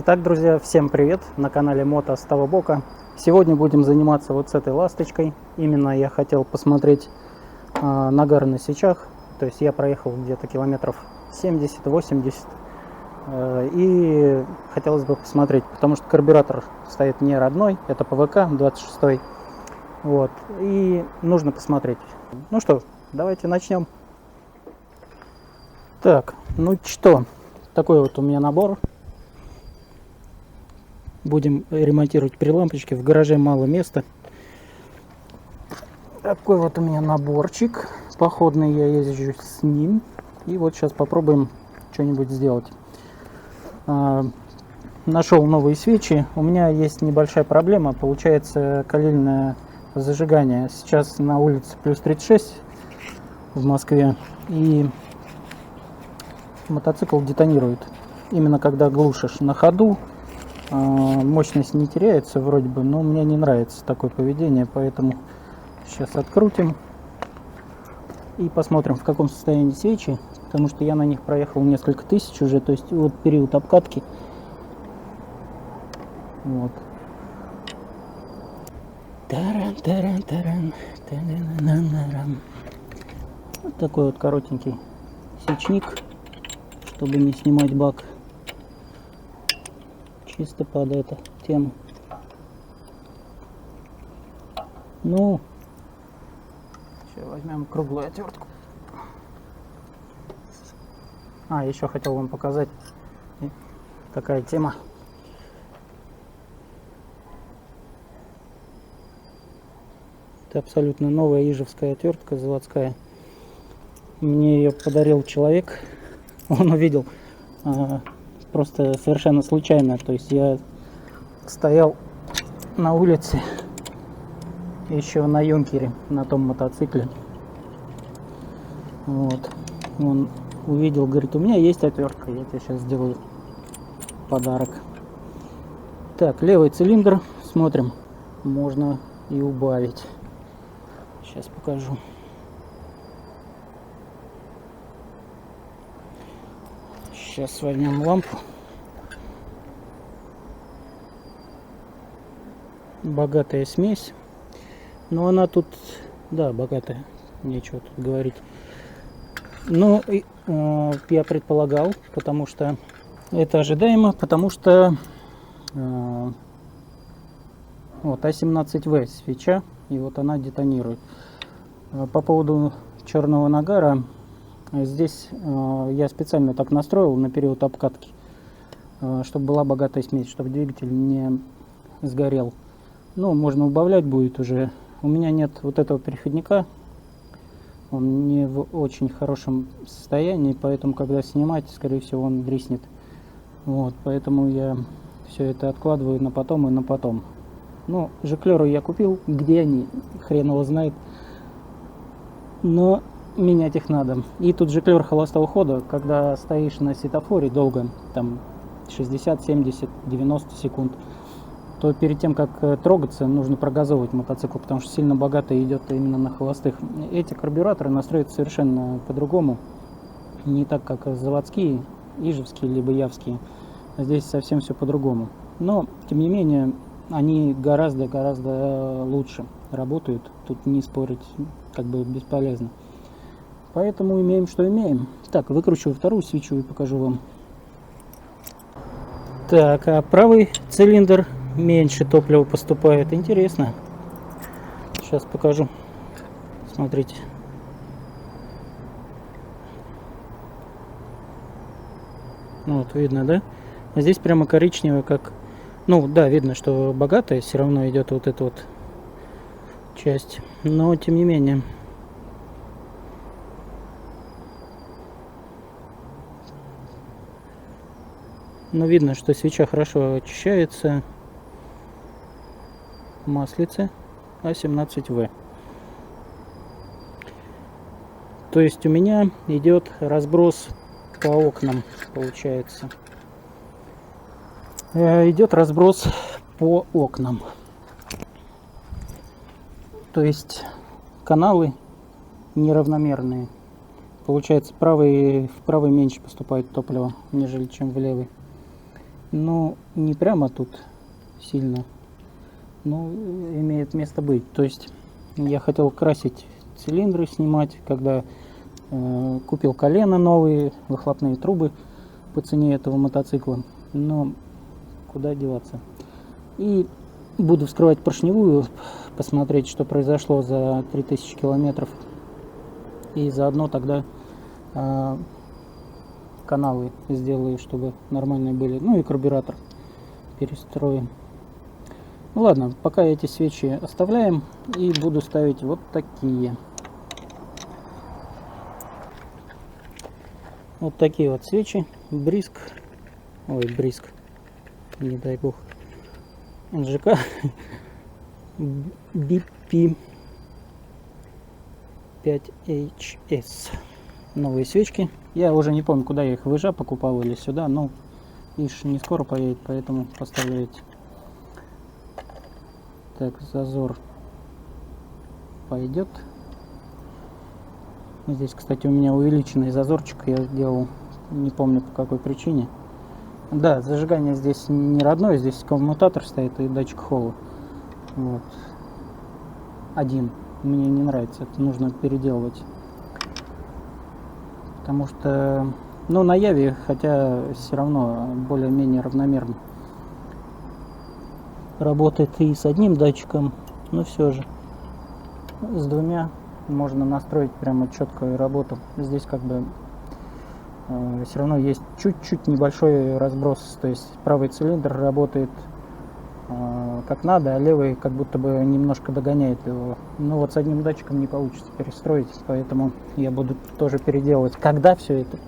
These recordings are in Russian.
Итак, друзья, всем привет! На канале Мото с того бока. Сегодня будем заниматься вот с этой ласточкой. Именно я хотел посмотреть нагар на свечах. То есть я проехал где-то километров 70-80. И хотелось бы посмотреть, потому что карбюратор стоит не родной, это ПВК 26. Вот. И нужно посмотреть. Ну что, давайте начнем. Так, ну что, такой вот у меня набор. Будем ремонтировать прилампочки. В гараже мало места. Такой вот у меня наборчик. Походный, я езжу с ним. И вот сейчас попробуем что-нибудь сделать. Нашел новые свечи. У меня есть небольшая проблема. Получается калильное зажигание. Сейчас на улице плюс 36 в Москве. И мотоцикл детонирует. Именно когда глушишь на ходу. Мощность не теряется вроде бы, но мне не нравится такое поведение, поэтому сейчас открутим и посмотрим, в каком состоянии свечи, потому что я на них проехал несколько тысяч уже, то есть вот период обкатки. Вот. Вот такой вот коротенький свечник, чтобы не снимать бак. Чисто под эту тему. Ну, сейчас возьмем круглую отвертку. Еще хотел вам показать такая тема. Это абсолютно новая ижевская отвертка, заводская. Мне ее подарил человек. Он увидел просто совершенно случайно. То есть я стоял на улице еще на Юнкере, на том мотоцикле. Вот. Он увидел, говорит, у меня есть отвертка, я тебе сейчас сделаю подарок. Так, левый цилиндр, смотрим, можно и убавить. Сейчас покажу. Сейчас возьмем лампу. Богатая смесь. Но она тут, да, богатая. Нечего тут говорить. Но я предполагал, потому что это ожидаемо, потому что вот А17В свеча, и вот она детонирует. По поводу черного нагара. Здесь я специально так настроил на период обкатки, чтобы была богатая смесь, чтобы двигатель не сгорел. Ну, можно убавлять будет уже. У меня нет вот этого переходника. Он не в очень хорошем состоянии, поэтому, когда снимать, скорее всего, он дриснет. Вот, поэтому я все это откладываю на потом и на потом. Ну, жиклеры я купил. Где они? Хрен его знает. Но менять их надо. И тут жиклер холостого хода, когда стоишь на светофоре долго, там 60, 70, 90 секунд, то перед тем, как трогаться, нужно прогазовывать мотоцикл, потому что сильно богато идет именно на холостых. Эти карбюраторы настроятся совершенно по-другому. Не так, как заводские, ижевские, либо явские. Здесь совсем все по-другому. Но, тем не менее, они гораздо лучше работают. Тут не спорить как бы бесполезно. Поэтому имеем, что имеем. Так, выкручиваю вторую свечу и покажу вам. Так, а правый цилиндр меньше топлива поступает. Интересно. Сейчас покажу. Смотрите. Вот, видно, да? А здесь прямо коричневый, как... Ну, да, видно, что богатая все равно идет вот эта вот часть. Но, тем не менее... Но видно, что свеча хорошо очищается. Маслице А17В. То есть у меня идет разброс по окнам, получается. Идет разброс по окнам. То есть каналы неравномерные. Получается, в правый меньше поступает топлива, нежели чем в левый. Ну, не прямо тут сильно, но имеет место быть. То есть я хотел красить цилиндры, снимать, когда купил колено новые, выхлопные трубы по цене этого мотоцикла. Но куда деваться. И буду вскрывать поршневую, посмотреть, что произошло за 3000 километров. И заодно тогда каналы сделаю, чтобы нормальные были. Ну и карбюратор перестроим. Ну ладно, пока эти свечи оставляем. И буду ставить вот такие. Вот такие вот свечи. Бриск. Ой, Бриск. Не дай бог. НЖК. BP 5HS. Новые свечки. Я уже не помню, куда я их, в Ижа покупал или сюда, но Иж не скоро поедет, поэтому поставлю эти. Так, зазор пойдет. Здесь, кстати, у меня увеличенный зазорчик, я делал, не помню по какой причине. Да, зажигание здесь не родное, здесь коммутатор стоит и датчик холла. Вот. Один. Мне не нравится, это нужно переделывать. Потому что, ну, на Яве, хотя все равно более-менее равномерно работает и с одним датчиком, но все же с двумя можно настроить прямо четкую работу. Здесь как бы все равно есть чуть-чуть небольшой разброс, то есть правый цилиндр работает как надо, а левый как будто бы немножко догоняет его. Ну вот с одним датчиком не получится перестроить, поэтому я буду тоже переделывать. Когда все это?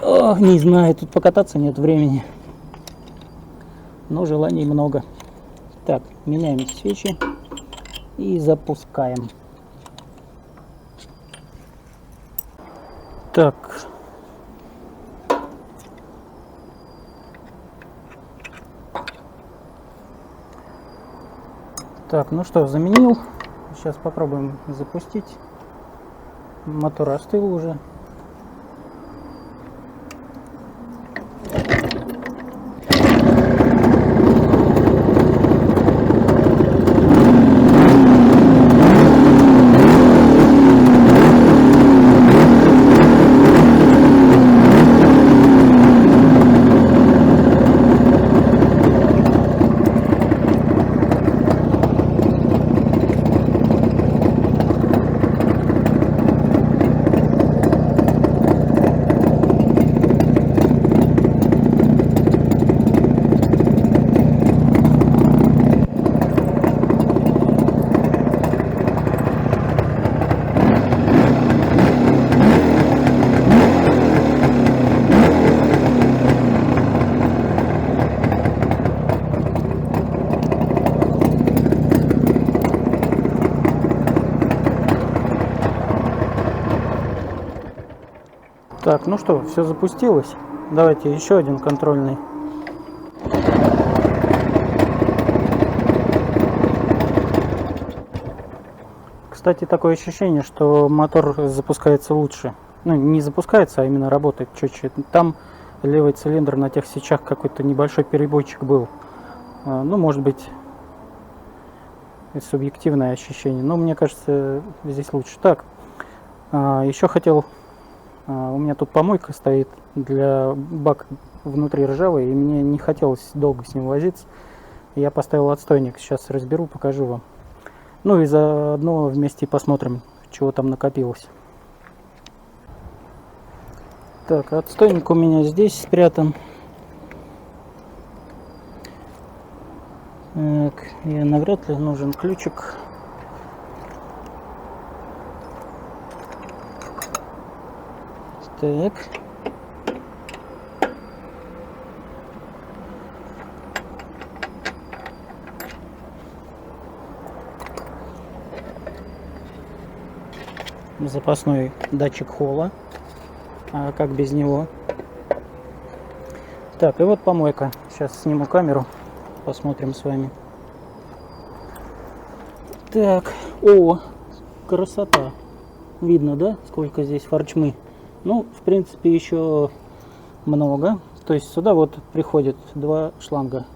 О, не знаю, тут покататься нет времени, но желаний много. Так, меняем свечи и запускаем. Так. Так, ну что, заменил. Сейчас попробуем запустить. Мотор остыл уже. Так, ну что, все запустилось. Давайте еще один контрольный. Кстати, такое ощущение, что мотор запускается лучше. Ну, не запускается, а именно работает чуть-чуть. Там левый цилиндр на тех свечах какой-то небольшой перебойчик был. Ну, может быть, субъективное ощущение. Но мне кажется, здесь лучше. Так, еще хотел... У меня тут помойка стоит, для бак внутри ржавый, и мне не хотелось долго с ним возиться. Я поставил отстойник, сейчас разберу, покажу вам. Ну и заодно вместе посмотрим, чего там накопилось. Так, отстойник у меня здесь спрятан. Так, и навряд ли нужен ключик. Так. Запасной датчик холла. А как без него? Так, и вот помойка. Сейчас сниму камеру, посмотрим с вами. Так, о, красота. Видно, да, сколько здесь форчмы? Ну, в принципе, еще много. То есть сюда вот приходит два шланга.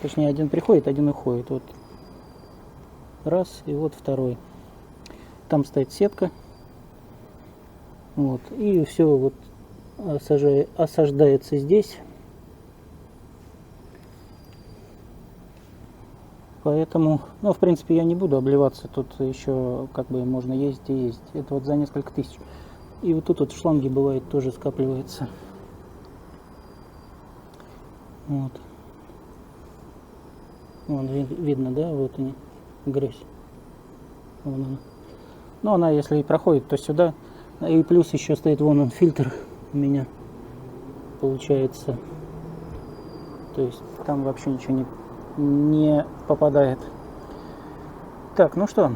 Точнее, один приходит, один уходит. Вот раз, и вот второй. Там стоит сетка. Вот. И все вот осаждается здесь. Поэтому, ну, в принципе, я не буду обливаться. Тут еще как бы можно ездить и ездить. Это вот за несколько тысяч. И вот тут вот в шланге бывает тоже скапливается. Вот. Вон, видно, да, вот они, грязь. Вон она. Но она, если и проходит, то сюда. И плюс еще стоит вон он фильтр у меня. Получается. То есть там вообще ничего не попадает. Так, ну что,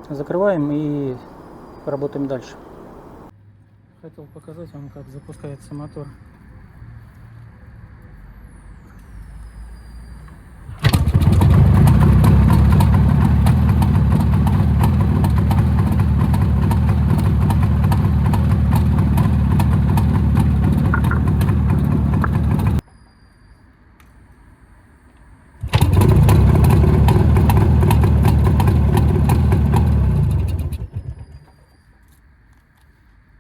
закрываем и работаем дальше. Хотел показать вам, как запускается мотор.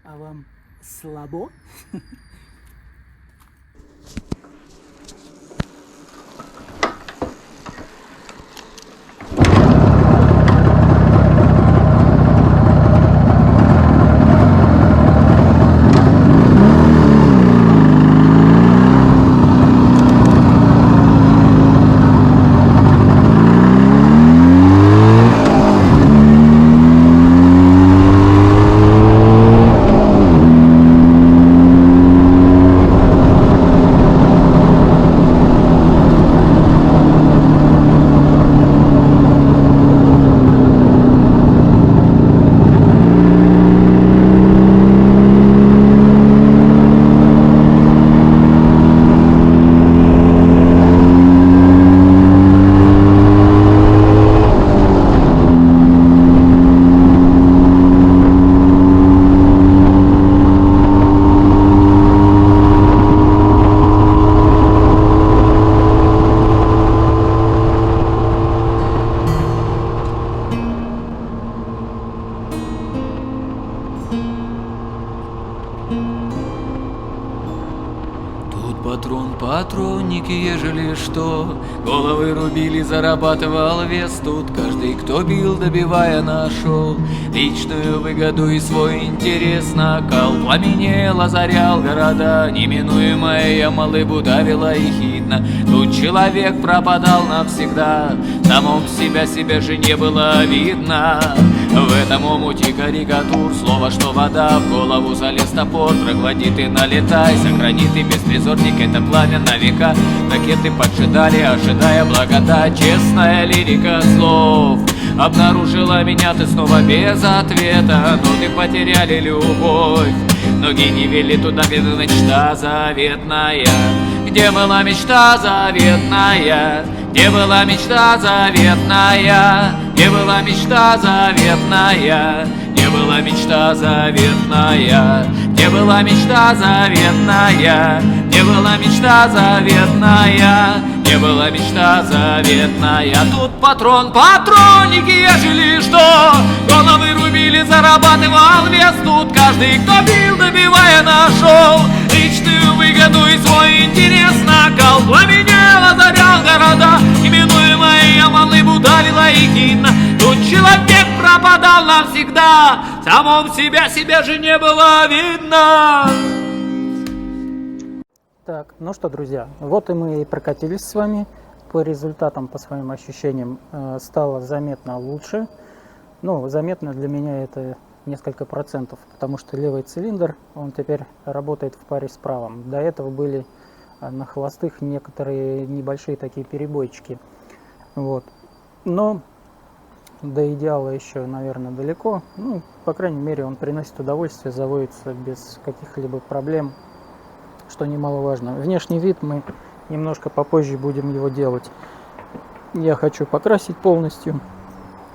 А вам слабо? Патронники, ежели что, головы рубили, зарабатывал вес. Тут каждый, кто бил, добивая, нашел личную выгоду и свой интерес. Накал пламенел, озарял города, неминуемая ямалыбу давила ехидно. Тут человек пропадал навсегда, самом себя же не было видно. В этом омуте карикатур слово, что вода в голову залез топор, проглотит и налетай, сохранит и беспризорник это пламя на века. Ракеты поджидали, ожидая благодать. Честная лирика слов обнаружила меня ты снова без ответа. Но ты потеряли любовь, ноги не вели туда, где мечта заветная. Где была мечта заветная? Где была мечта заветная? Где была мечта заветная? Где была мечта заветная? Где была мечта заветная? Где была мечта заветная? Где была мечта заветная? Тут патронники, ежели что, головы рубили, зарабатывал вес. Тут каждый, кто бил, добивая, нашел личную выгоду и свой интерес. Накал пламенел, озарял города, именуемая ямалыбу давила ехидно. Тут человек пропадал навсегда, самом себя же не было видно. Так, ну что, друзья, вот и мы прокатились с вами. По результатам, по своим ощущениям, стало заметно лучше. Ну, заметно для меня это несколько процентов, потому что левый цилиндр, он теперь работает в паре с правым. До этого были на холостых некоторые небольшие такие перебойчики. Вот. Но до идеала еще, наверное, далеко. Ну, по крайней мере, он приносит удовольствие, заводится без каких-либо проблем, что немаловажно. Внешний вид мы немножко попозже будем его делать. Я хочу покрасить полностью,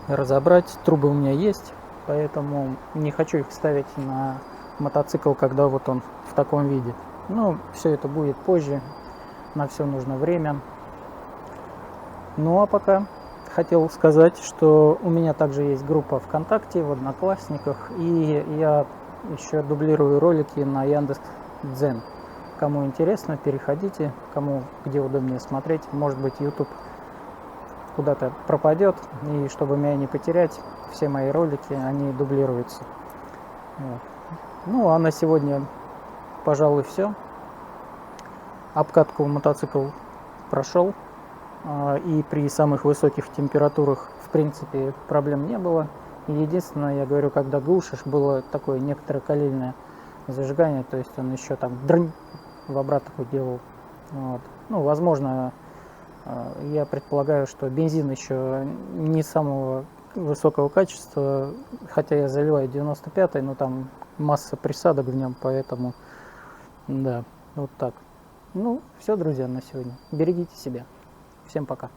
разобрать. Трубы у меня есть, поэтому не хочу их ставить на мотоцикл, когда вот он в таком виде. Ну, все это будет позже, на все нужно время. Ну а пока хотел сказать, что у меня также есть группа ВКонтакте, в Одноклассниках, и я еще дублирую ролики на Яндекс.Дзен. Кому интересно, переходите, кому где удобнее смотреть. Может быть, YouTube куда-то пропадет, и чтобы меня не потерять, все мои ролики, они дублируются. Вот. Ну а на сегодня, пожалуй, все. Обкатку мотоцикл прошел, и при самых высоких температурах, в принципе, проблем не было. Единственное, я говорю, когда глушишь, было такое некоторое калильное зажигание, то есть он еще там дрынь в обратку делал. Вот. Ну, возможно, я предполагаю, что бензин еще не самого высокого качества, хотя я заливаю 95-й, но там масса присадок в нем, поэтому, да, вот так. Ну, все, друзья, на сегодня. Берегите себя. Всем пока.